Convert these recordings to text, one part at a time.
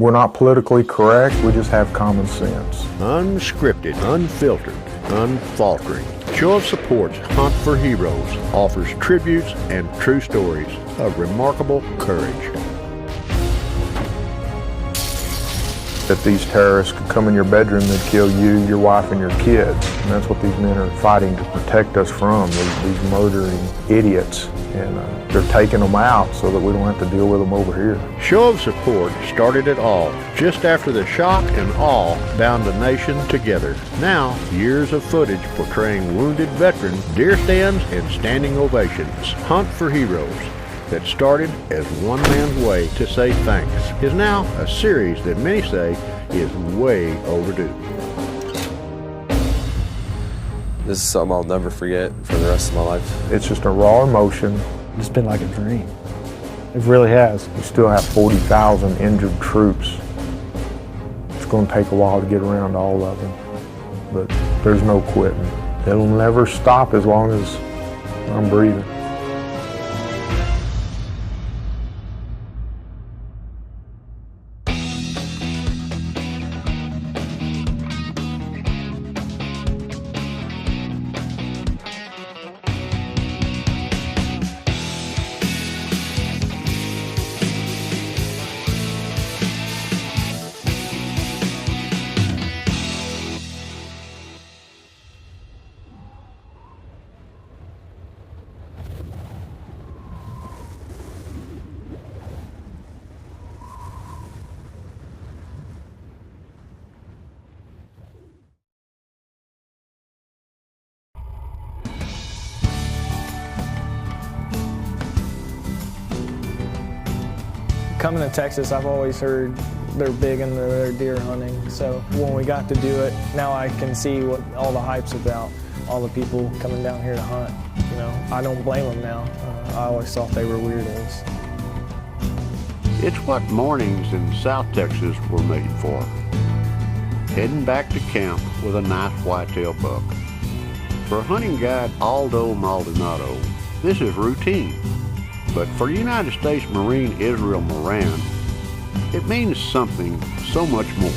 We're not politically correct, we just have common sense. Unscripted, unfiltered, unfaltering. Show of Support's Hunt for Heroes offers tributes and true stories of remarkable courage. If these terrorists could come in your bedroom, they'd kill you, your wife, and your kids. And that's what these men are fighting to protect us from, these murdering idiots. And they're taking them out so that we don't have to deal with them over here. Show of Support started it all, just after the shock and awe bound the nation together. Now, years of footage portraying wounded veterans, deer stands, and standing ovations. Hunt for Heroes, that started as one man's way to say thanks, is now a series that many say is way overdue. This is something I'll never forget for the rest of my life. It's just a raw emotion. It's been like a dream. It really has. We still have 40,000 injured troops. It's going to take a while to get around all of them, but there's no quitting. It'll never stop as long as I'm breathing. Coming to Texas, I've always heard they're big into their deer hunting. So when we got to do it, now I can see what all the hype's about. All the people coming down here to hunt. You know, I don't blame them now. I always thought they were weirdos. It's what mornings in South Texas were made for. Heading back to camp with a nice whitetail buck. For hunting guide Aldo Maldonado, this is routine. But for United States Marine Israel Moran, it means something so much more.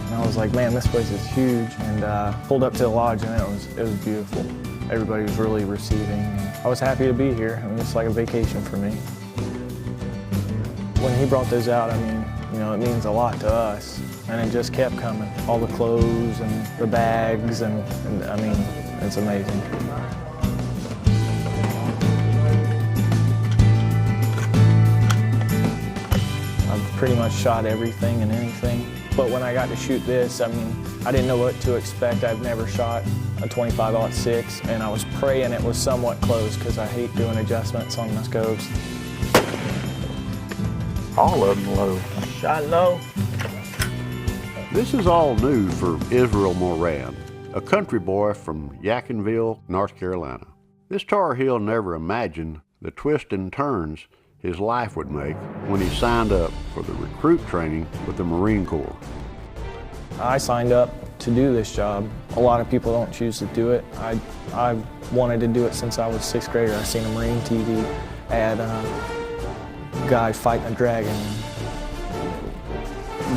And I was like, man, this place is huge. And pulled up to the lodge, and it was beautiful. Everybody was really receiving. I was happy to be here. I mean, it's like a vacation for me. When he brought those out, I mean, you know, it means a lot to us. And it just kept coming. All the clothes and the bags, and I mean, it's amazing. I've pretty much shot everything and anything. But when I got to shoot this, I mean, I didn't know what to expect. I've never shot a 25-06, and I was praying it was somewhat close because I hate doing adjustments on the scopes. All of them low. Shot low. This is all new for Israel Moran, a country boy from Yadkinville, North Carolina. This Tar Heel never imagined the twists and turns his life would make when he signed up for the recruit training with the Marine Corps. I signed up to do this job. A lot of people don't choose to do it. I wanted to do it since I was 6th grader. I seen a Marine TV ad, a guy fighting a dragon.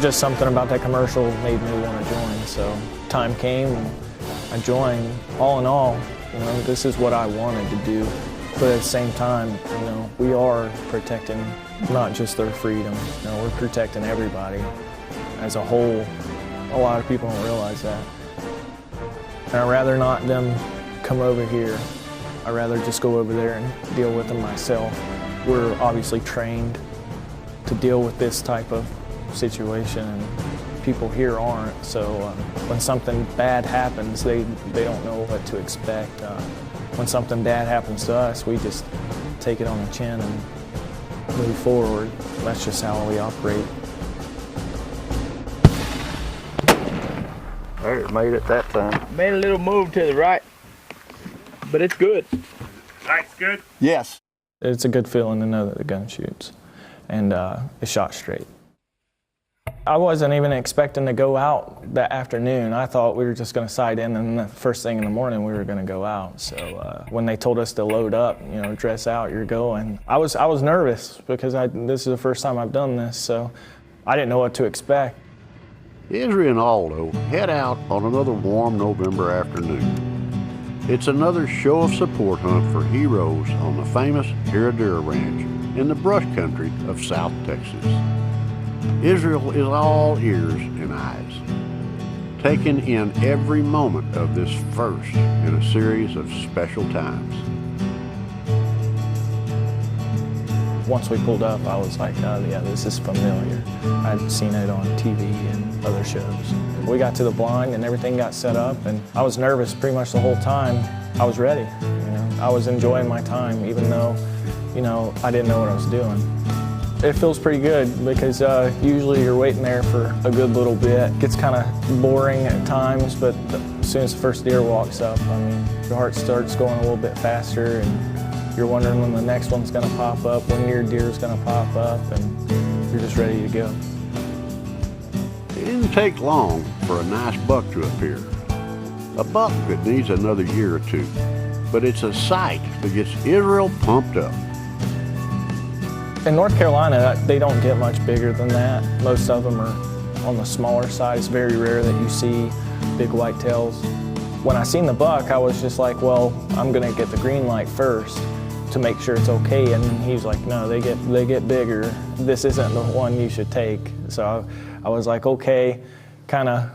Just something about that commercial made me want to join. So time came and I joined. All in all, you know, this is what I wanted to do. But at the same time, you know, we are protecting not just their freedom. You know, we're protecting everybody as a whole. A lot of people don't realize that. And I'd rather not them come over here. I'd rather just go over there and deal with them myself. We're obviously trained to deal with this type of situation, and people here aren't. So when something bad happens, they don't know what to expect. When something bad happens to us, we just take it on the chin and move forward. That's just how we operate. There, it made it that time. Made a little move to the right, but it's good. That's good? Yes. It's a good feeling to know that the gun shoots, and it shot straight. I wasn't even expecting to go out that afternoon. I thought we were just going to sight in, and the first thing in the morning we were going to go out. So when they told us to load up, you know, dress out, you're going, I was nervous because this is the first time I've done this, so I didn't know what to expect. Israel and Aldo head out on another warm November afternoon. It's another show of support hunt for heroes on the famous HerraDura Ranch in the brush country of South Texas. Israel is all ears and eyes, taking in every moment of this first in a series of special times. Once we pulled up, I was like, oh yeah, this is familiar. I'd seen it on TV and other shows. We got to the blind and everything got set up, and I was nervous pretty much the whole time. I was ready. You know, I was enjoying my time, even though, you know, I didn't know what I was doing. It feels pretty good because usually you're waiting there for a good little bit. It gets kind of boring at times, but as soon as the first deer walks up, I mean, your heart starts going a little bit faster, and you're wondering when the next one's going to pop up, when your deer's going to pop up, and you're just ready to go. It didn't take long for a nice buck to appear. A buck that needs another year or two, but it's a sight that gets Israel pumped up. In North Carolina, they don't get much bigger than that. Most of them are on the smaller side. It's very rare that you see big whitetails. When I seen the buck, I was just like, well, I'm gonna get the green light first to make sure it's okay. And he's like, no, they get bigger. This isn't the one you should take. So I was like, okay, kind of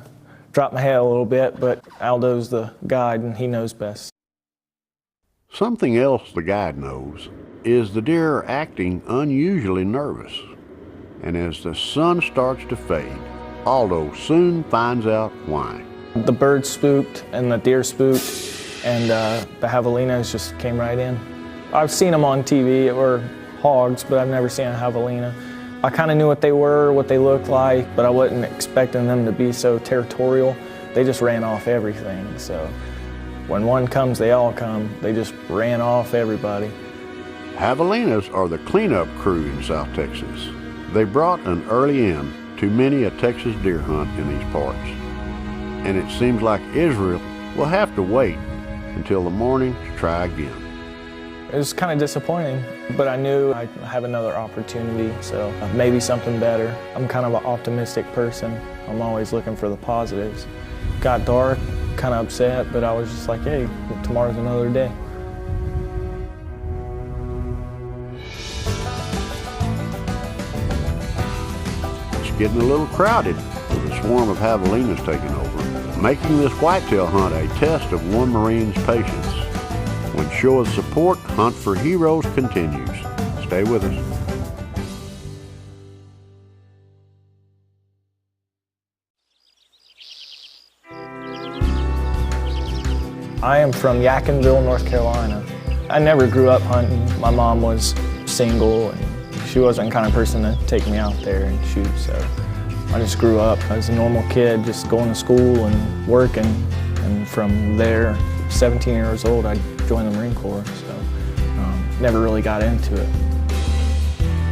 dropped my head a little bit, but Aldo's the guide and he knows best. Something else the guide knows is the deer are acting unusually nervous. And as the sun starts to fade, Aldo soon finds out why. The bird spooked and the deer spooked, and the javelinas just came right in. I've seen them on TV or hogs, but I've never seen a javelina. I kind of knew what they were, what they looked like, but I wasn't expecting them to be so territorial. They just ran off everything. So when one comes, they all come. They just ran off everybody. Javelinas are the cleanup crew in South Texas. They brought an early end to many a Texas deer hunt in these parts. And it seems like Israel will have to wait until the morning to try again. It was kind of disappointing, but I knew I'd have another opportunity, so maybe something better. I'm kind of an optimistic person. I'm always looking for the positives. Got dark, kind of upset, but I was just like, hey, tomorrow's another day. It's getting a little crowded with a swarm of javelinas taking over, making this whitetail hunt a test of one Marine's patience. When Show of Support Hunt for Heroes continues. Stay with us. I am from Yadkinville, North Carolina. I never grew up hunting. My mom was single, and she wasn't the kind of person to take me out there and shoot, so I just grew up as a normal kid, just going to school and working, and from there, 17 years old, I joined the Marine Corps, so never really got into it.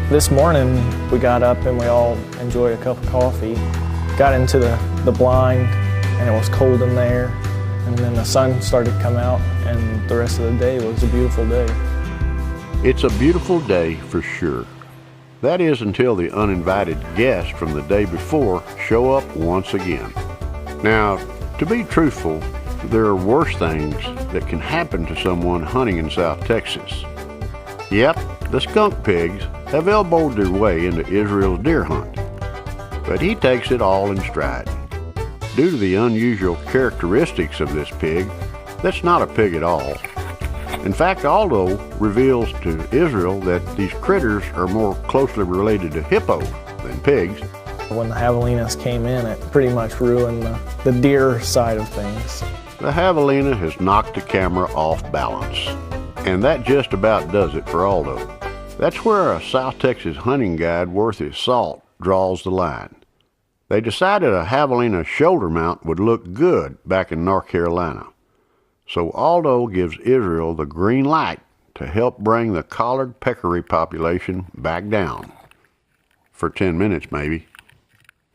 This morning, we got up and we all enjoyed a cup of coffee, got into the blind, and it was cold in there, and then the sun started to come out, and the rest of the day was a beautiful day. It's a beautiful day for sure. That is until the uninvited guests from the day before show up once again. Now, to be truthful, there are worse things that can happen to someone hunting in South Texas. Yep, the skunk pigs have elbowed their way into Israel's deer hunt, but he takes it all in stride. Due to the unusual characteristics of this pig, that's not a pig at all. In fact, Aldo reveals to Israel that these critters are more closely related to hippo than pigs. When the javelinas came in, it pretty much ruined the deer side of things. The javelina has knocked the camera off balance, and that just about does it for Aldo. That's where a South Texas hunting guide worth his salt draws the line. They decided a javelina shoulder mount would look good back in North Carolina. So Aldo gives Israel the green light to help bring the collared peccary population back down. For 10 minutes, maybe.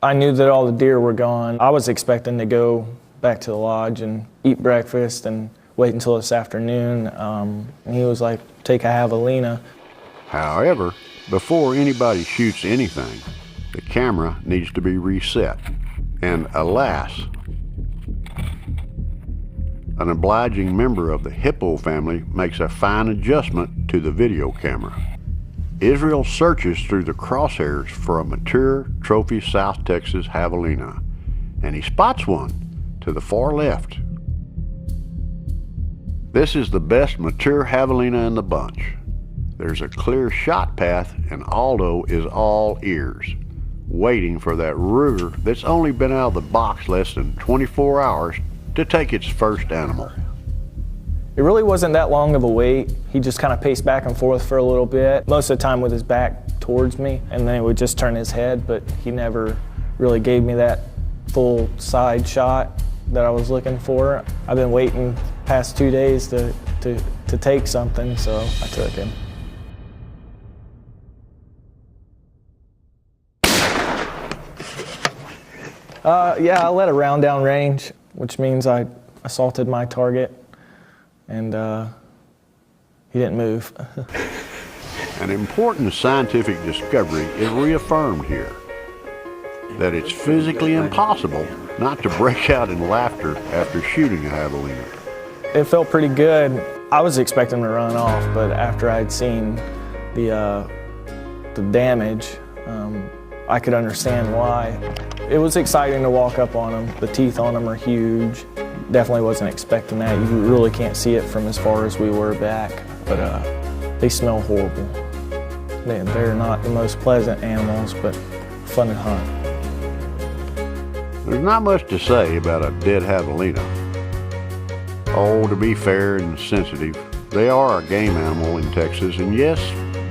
I knew that all the deer were gone. I was expecting to go back to the lodge and eat breakfast and wait until this afternoon. And he was like, take a javelina. However, before anybody shoots anything, the camera needs to be reset. And alas, an obliging member of the hippo family makes a fine adjustment to the video camera. Israel searches through the crosshairs for a mature trophy South Texas javelina, and he spots one to the far left. This is the best mature javelina in the bunch. There's a clear shot path, and Aldo is all ears, waiting for that Ruger that's only been out of the box less than 24 hours to take its first animal. It really wasn't that long of a wait. He just kind of paced back and forth for a little bit, most of the time with his back towards me, and then he would just turn his head, but he never really gave me that full side shot that I was looking for. I've been waiting past 2 days to take something, so I took him. Yeah, I let a round down range, which means I assaulted my target, and he didn't move. An important scientific discovery is reaffirmed here, that it's physically impossible not to break out in laughter after shooting a javelina. It felt pretty good. I was expecting to run off, but after I'd seen the damage, I could understand why. It was exciting to walk up on them. The teeth on them are huge. Definitely wasn't expecting that. You really can't see it from as far as we were back, but they smell horrible. They're not the most pleasant animals, but fun to hunt. There's not much to say about a dead javelina. Oh, to be fair and sensitive, they are a game animal in Texas, and yes,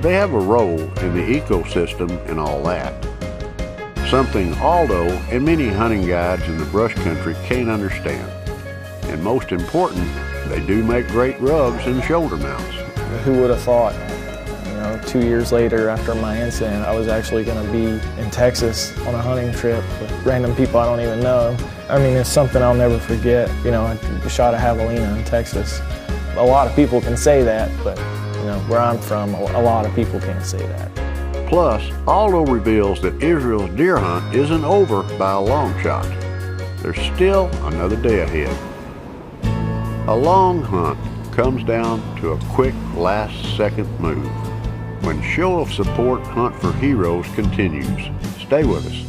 they have a role in the ecosystem and all that. Something Aldo and many hunting guides in the brush country can't understand. And most important, they do make great rugs and shoulder mounts. Who would have thought, 2 years later after my incident, I was actually going to be in Texas on a hunting trip with random people I don't even know. I mean, it's something I'll never forget. I shot a javelina in Texas. A lot of people can say that, but where I'm from, a lot of people can't say that. Plus, Aldo reveals that Israel's deer hunt isn't over by a long shot. There's still another day ahead. A long hunt comes down to a quick last-second move. When Show of Support Hunt for Heroes continues. Stay with us.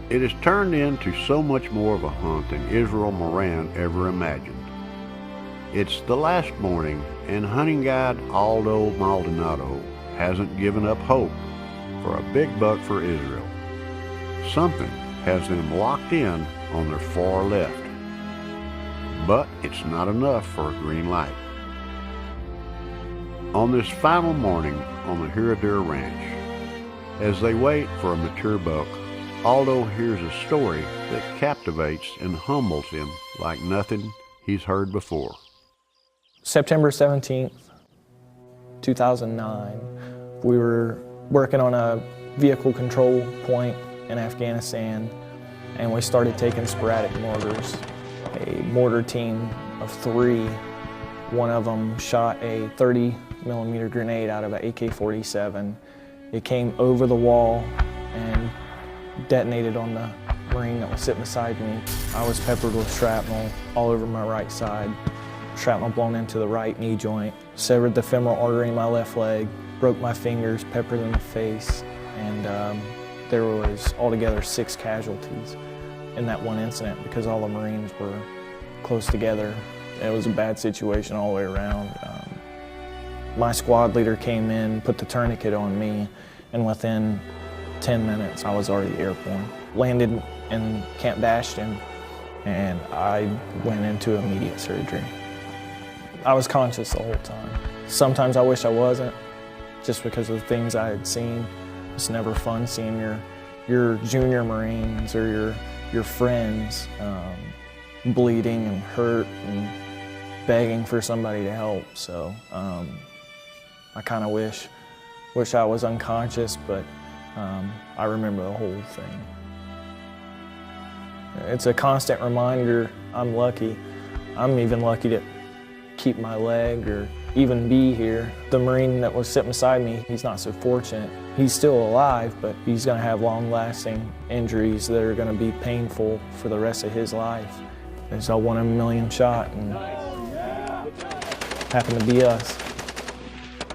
It has turned into so much more of a hunt than Israel Moran ever imagined. It's the last morning, and hunting guide Aldo Maldonado hasn't given up hope for a big buck for Israel. Something has them locked in on their far left. But it's not enough for a green light. On this final morning on the HerraDura ranch, as they wait for a mature buck, Aldo hears a story that captivates and humbles him like nothing he's heard before. September 17th, 2009, we were working on a vehicle control point in Afghanistan, and we started taking sporadic mortars. A mortar team of 3, one of them shot a 30mm grenade out of an AK-47. It came over the wall and detonated on the Marine that was sitting beside me. I was peppered with shrapnel all over my right side. Shrapnel blown into the right knee joint, severed the femoral artery in my left leg, broke my fingers, peppered in the face, and there was altogether 6 casualties in that one incident because all the Marines were close together. It was a bad situation all the way around. My squad leader came in, put the tourniquet on me, and within 10 minutes I was already airborne. Landed in Camp Bastion, and I went into immediate surgery. I was conscious the whole time. Sometimes I wish I wasn't, just because of the things I had seen. It's never fun seeing your junior Marines or your friends bleeding and hurt and begging for somebody to help. So I kind of wish I was unconscious, but I remember the whole thing. It's a constant reminder I'm lucky. I'm even lucky to keep my leg or even be here. The Marine that was sitting beside me, he's not so fortunate. He's still alive, but he's gonna have long-lasting injuries that are gonna be painful for the rest of his life. It's a 1 in a million shot, and happened to be us.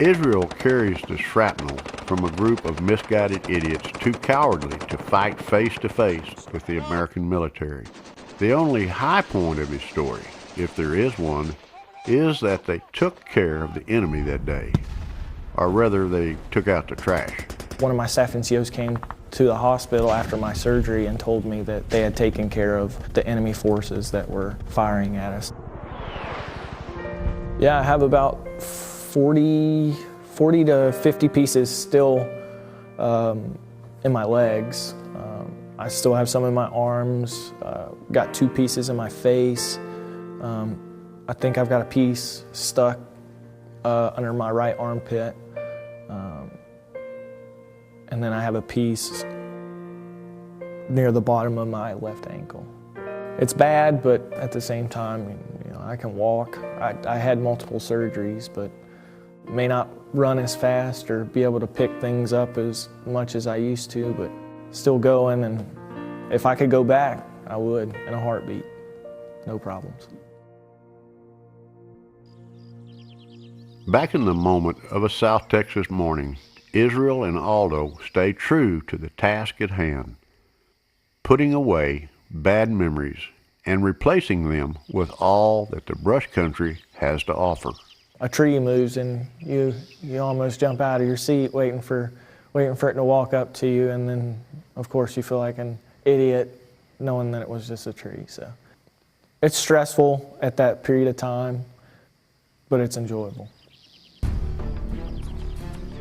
Israel carries the shrapnel from a group of misguided idiots too cowardly to fight face to face with the American military. The only high point of his story, if there is one, is that they took care of the enemy that day, or rather they took out the trash. One of my staff NCOs came to the hospital after my surgery and told me that they had taken care of the enemy forces that were firing at us. Yeah, I have about 40 to 50 pieces still in my legs. I still have some in my arms, got 2 pieces in my face. I think I've got a piece stuck under my right armpit. And then I have a piece near the bottom of my left ankle. It's bad, but at the same time, you know, I can walk. I had multiple surgeries, but may not run as fast or be able to pick things up as much as I used to, but still going, and if I could go back, I would in a heartbeat, no problems. Back in the moment of a South Texas morning, Israel and Aldo stayed true to the task at hand, putting away bad memories and replacing them with all that the brush country has to offer. A tree moves and you almost jump out of your seat waiting for it to walk up to you, and then of course you feel like an idiot knowing that it was just a tree. So it's stressful at that period of time, but it's enjoyable.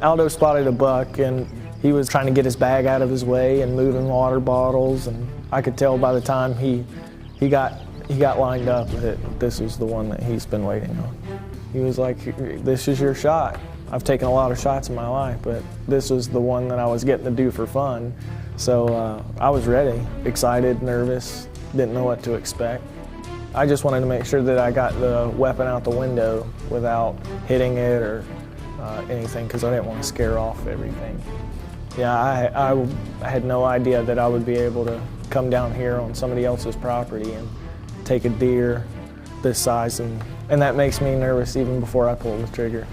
Aldo spotted a buck and he was trying to get his bag out of his way and moving water bottles, and I could tell by the time he got lined up that this was the one that he's been waiting on. He was like, "This is your shot." I've taken a lot of shots in my life, but this was the one that I was getting to do for fun. So I was ready, excited, nervous, didn't know what to expect. I just wanted to make sure that I got the weapon out the window without hitting it or anything, because I didn't want to scare off everything. Yeah, I had no idea that I would be able to come down here on somebody else's property and take a deer this size, and that makes me nervous even before I pull the trigger.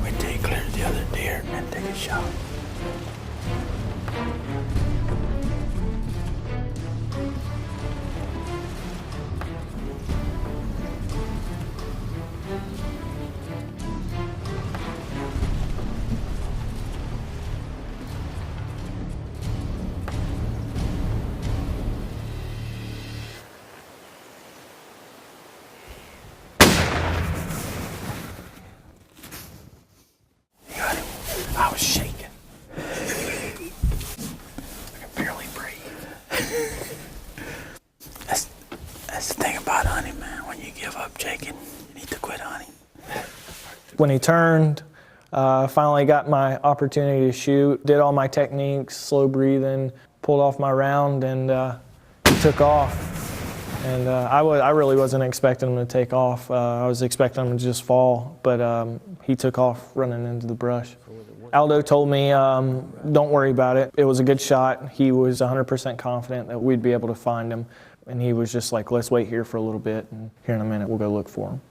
Wait till you clear the other deer and then take a shot. I was shaking. I could barely breathe. That's the thing about hunting, man. When you give up shaking, you need to quit hunting. When he turned, finally got my opportunity to shoot, did all my techniques, slow breathing, pulled off my round, and he took off. And I really wasn't expecting him to take off. I was expecting him to just fall, but he took off running into the brush. Aldo told me, don't worry about it. It was a good shot. He was 100% confident that we'd be able to find him. And he was just like, let's wait here for a little bit, and here in a minute we'll go look for him.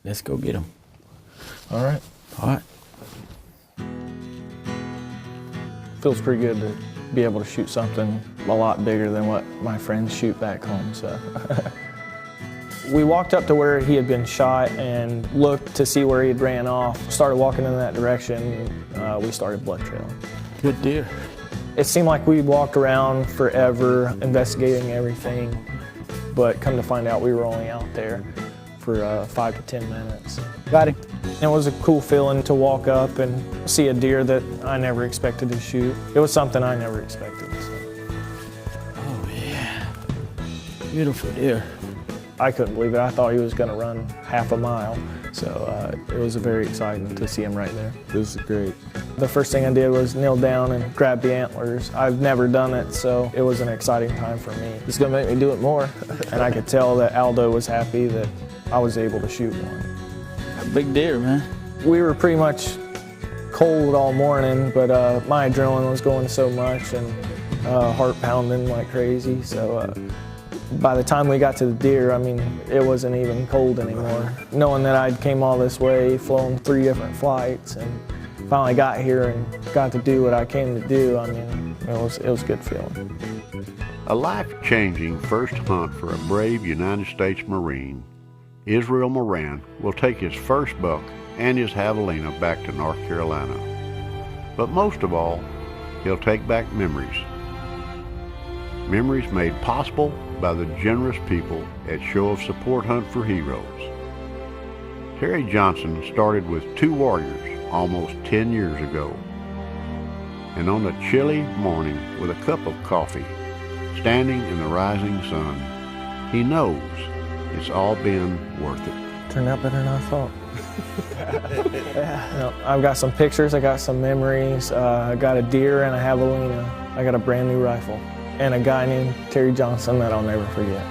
Let's go get him. All right. All right. Feels pretty good to be able to shoot something a lot bigger than what my friends shoot back home, so. We walked up to where he had been shot and looked to see where he had ran off. Started walking in that direction, we started blood trailing. Good deer. It seemed like we walked around forever investigating everything, but come to find out we were only out there for 5 to 10 minutes. Got him. It was a cool feeling to walk up and see a deer that I never expected to shoot. It was something I never expected. So. Oh yeah, beautiful deer. I couldn't believe it. I thought he was going to run half a mile. So it was very exciting to see him right there. This is great. The first thing I did was kneel down and grab the antlers. I've never done it, so it was an exciting time for me. It's going to make me do it more. And I could tell that Aldo was happy that I was able to shoot one. A big deer, man. We were pretty much cold all morning, but my adrenaline was going so much and heart pounding like crazy. So by the time we got to the deer, I mean, it wasn't even cold anymore. Knowing that I'd came all this way, flown 3 different flights, and finally got here and got to do what I came to do, I mean, it was a good feeling. A life-changing first hunt for a brave United States Marine, Israel Moran will take his first buck and his javelina back to North Carolina. But most of all, he'll take back memories. Memories made possible by the generous people at Show of Support Hunt for Heroes. Terry Johnson started with 2 warriors almost 10 years ago. And on a chilly morning with a cup of coffee, standing in the rising sun, he knows it's all been worth it. Turned out better than I thought. Yeah, you know, I've got some pictures, I got some memories, I got a deer and a javelina, I got a brand new rifle, and a guy named Terry Johnson that I'll never forget.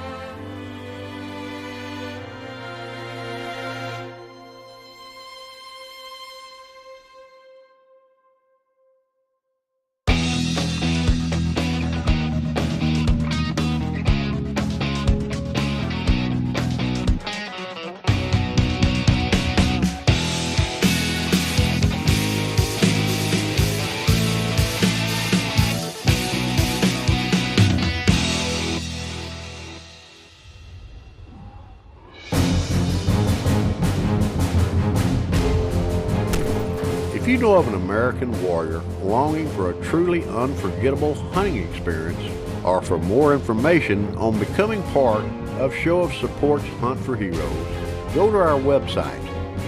If you know of an American warrior longing for a truly unforgettable hunting experience, or for more information on becoming part of Show of Support's Hunt for Heroes, go to our website,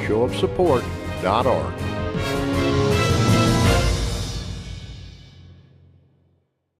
showofsupport.org.